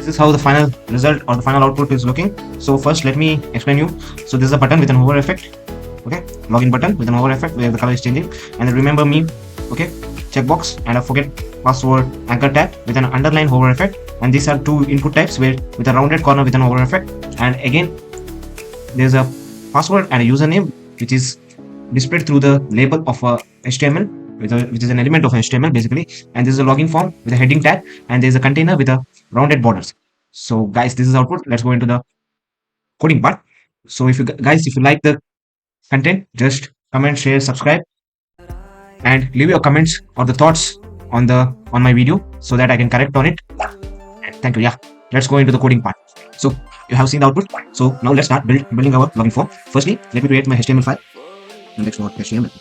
this is how the final result or the final output is looking. So first let me explain you. So this is a button with an hover effect. Okay, login button with an hover effect where the color is changing, and then remember me, okay, checkbox, and a forget password anchor tag with an underline hover effect. And these are two input types where with a rounded corner with an hover effect. And again there's a password and a username which is displayed through the label of a HTML which is an element of HTML basically. And this is a login form with a heading tag, and there's a container with a rounded borders. So guys, this is output. Let's go into the coding part. So if you guys, if you like the content, just comment, share, subscribe, and leave your comments or the thoughts on my video so that I can correct on it. Thank you. Yeah, let's go into the coding part. So you have seen the output. So now let's start building our login form. Firstly, let me create my HTML file. Index.html.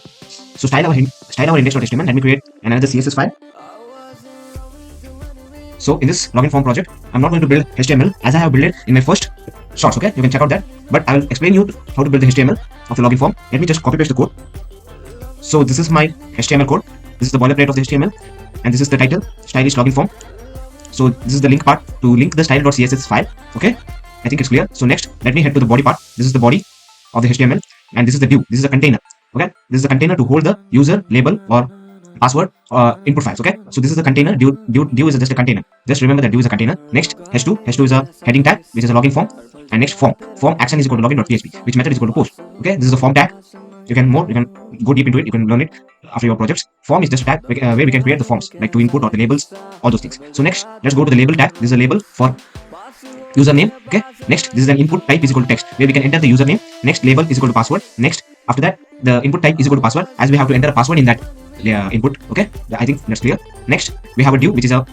So style our index.html. Let me create another CSS file. So in this login form project, I'm not going to build HTML as I have built it in my first shorts. Okay, you can check out that. But I will explain you how to build the HTML of the login form. Let me just copy paste the code. So this is my HTML code. This is the boilerplate of the HTML, and this is the title, stylish login form. So this is the link part to link the style.css file. Okay, I think it's clear. So next, let me head to the body part. This is the body of the HTML, and this is the div. This is a container. Okay, this is the container to hold the user label or password input files. Okay, so this is the container. Div is just a container. Just remember that div is a container. Next, h2 is a heading tag, which is a login form. And next, form action is equal to login.php, which method is equal to post. Okay, this is a form tag. You can go deep into it. You can learn it after your projects. Form is just a tag where we can create the forms, like to input or the labels, all those things. So next, let's go to the label tag. This is a label for username. Okay, next, this is an input type is equal to text, where we can enter the username. Next, label is equal to password. Next, after that, the input type is equal to password, as we have to enter a password in that input. Okay, I think that's clear. Next, we have a div, which is a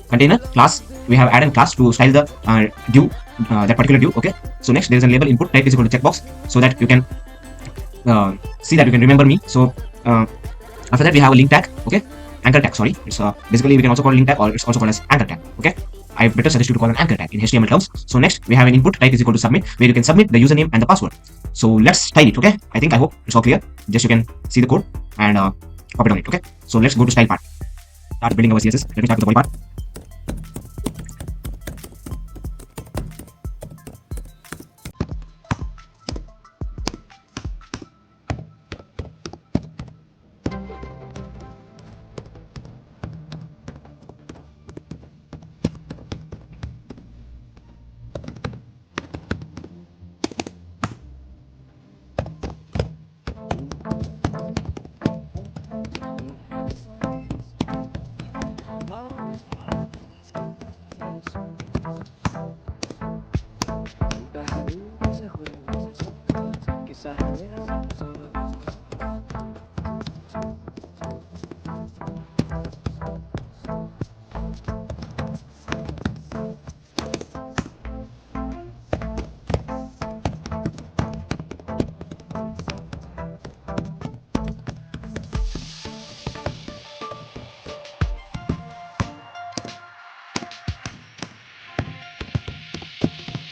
container class. We have added class to style the div, that particular div. Okay, so next, there is a label input type is equal to checkbox, so that you can see that you can remember me. So after that, we have a link tag. Okay, anchor tag. Sorry, it's basically we can also call it link tag, or it's also called as anchor tag. Okay, I better suggest you to call an anchor tag in HTML terms. So next, we have an input type is equal to submit, where you can submit the username and the password. So let's style it. Okay, I hope it's all clear. Just you can see the code and copy it on it. Okay, so let's go to style part. Start building our CSS. Let me start with the body part.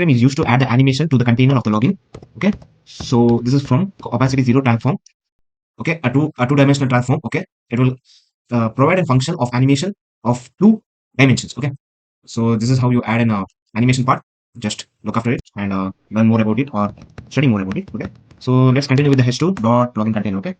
Frame is used to add the animation to the container of the login. Okay, so this is from opacity 0 transform. Okay, a two-dimensional transform. Okay, it will provide a function of animation of 2 dimensions. Okay, so this is how you add an animation part. Just look after it and learn more about it or study more about it. Okay, so let's continue with the h2 dot login container. Okay.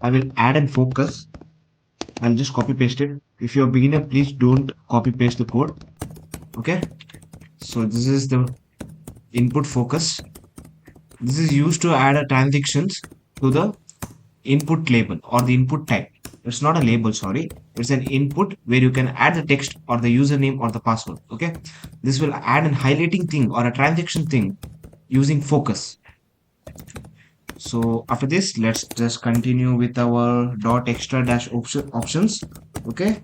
I will add and focus. I'll just copy paste it. If you're a beginner, please don't copy paste the code. Okay. So this is the input focus. This is used to add a transitions to the input label or the input type. It's not a label, sorry. It's an input where you can add the text or the username or the password. Okay. This will add an highlighting thing or a transaction thing using focus. So after this, let's just continue with our dot extra dash options. Okay.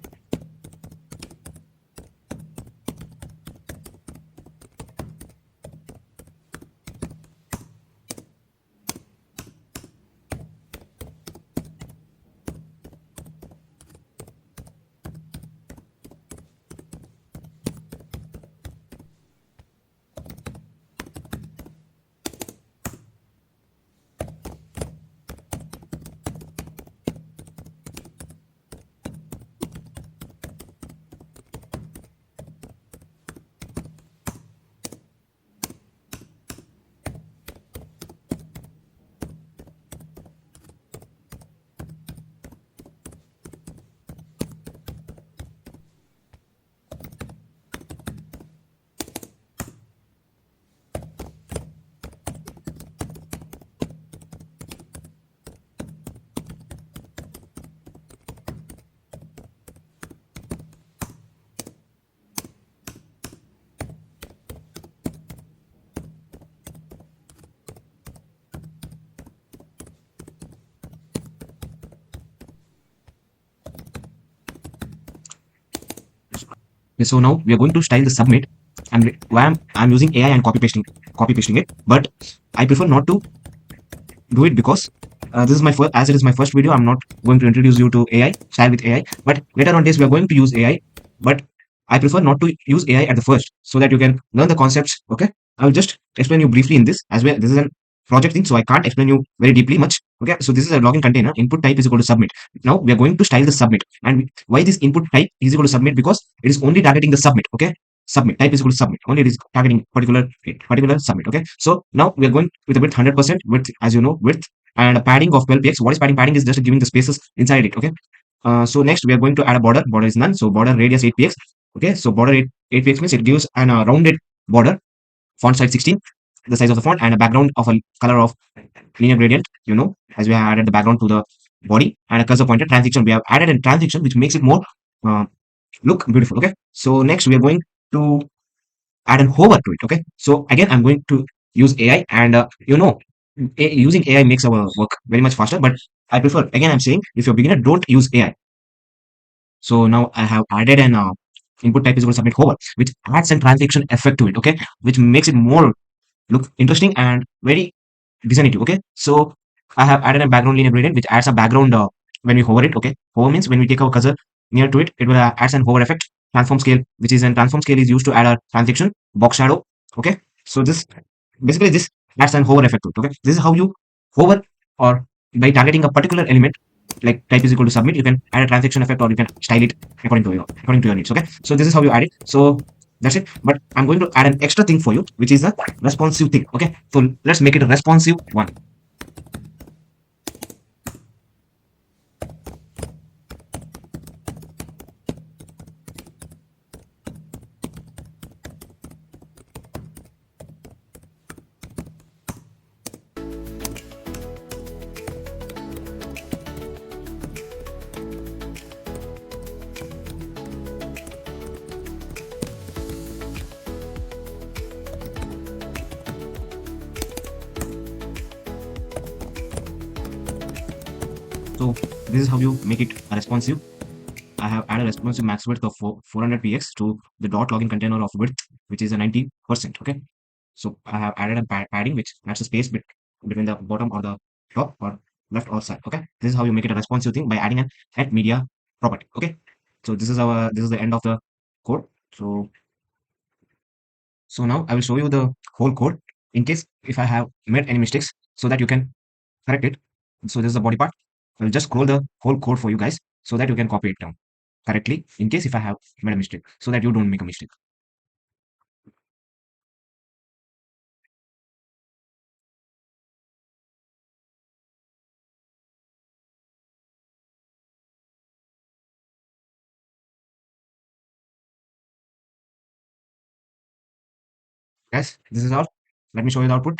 Okay, so now we are going to style the submit, and why I'm using AI and copy pasting it, but I prefer not to do it because this is my first, as it is my first video. I'm not going to introduce you to AI style with AI, but later on days we are going to use AI. But I prefer not to use AI at the first so that you can learn the concepts. Okay, I will just explain you briefly in this as well. This is a project thing, so I can't explain you very deeply much. Okay, so this is a login container. Input type is equal to submit. Now we are going to style the submit, and why this input type is equal to submit, because it is only targeting the submit. Okay, submit type is equal to submit, only it is targeting particular submit. Okay, so now we are going with a width 100% width, as you know, width, and a padding of 12 px. What is padding? Padding is just giving the spaces inside it. Okay, so next we are going to add a border is none, so border radius 8 px. Okay, so border 8 px means it gives an rounded border, font size 16, the size of the font, and a background of a color of linear gradient, as we have added the background to the body, and a cursor pointer transition. We have added a transition which makes it more uh, look beautiful. Okay, so next we are going to add an hover to it. Okay, so again I'm going to use AI, and using AI makes our work very much faster, but I prefer, again I'm saying, if you're a beginner, don't use AI. So now I have added an input type is equal to submit hover, which adds a transition effect to it. Okay, which makes it more look interesting and very designative. Okay, so I have added a background linear gradient which adds a background when we hover it. Okay, hover means when we take our cursor near to it, it will adds an hover effect. Transform scale, which is, an transform scale is used to add a transition box shadow. Okay, so this basically this adds an hover effect to it. Okay, this is how you hover, or by targeting a particular element like type is equal to submit, you can add a transaction effect, or you can style it according to your needs. Okay, so this is how you add it. So that's it, but I'm going to add an extra thing for you, which is a responsive thing. Okay, so let's make it a responsive one. So this is how you make it a responsive. I have added responsive max width of 400 px to the dot login container of width, which is a 90%. Okay, so I have added a padding which adds a space between the bottom or the top or left or side. Okay, this is how you make it a responsive thing, by adding an add media property. Okay, so this is the end of the code. So now I will show you the whole code in case if I have made any mistakes, so that you can correct it. So this is the body part. I will just scroll the whole code for you guys so that you can copy it down correctly in case if I have made a mistake, so that you don't make a mistake. Guys, this is all. Let me show you the output.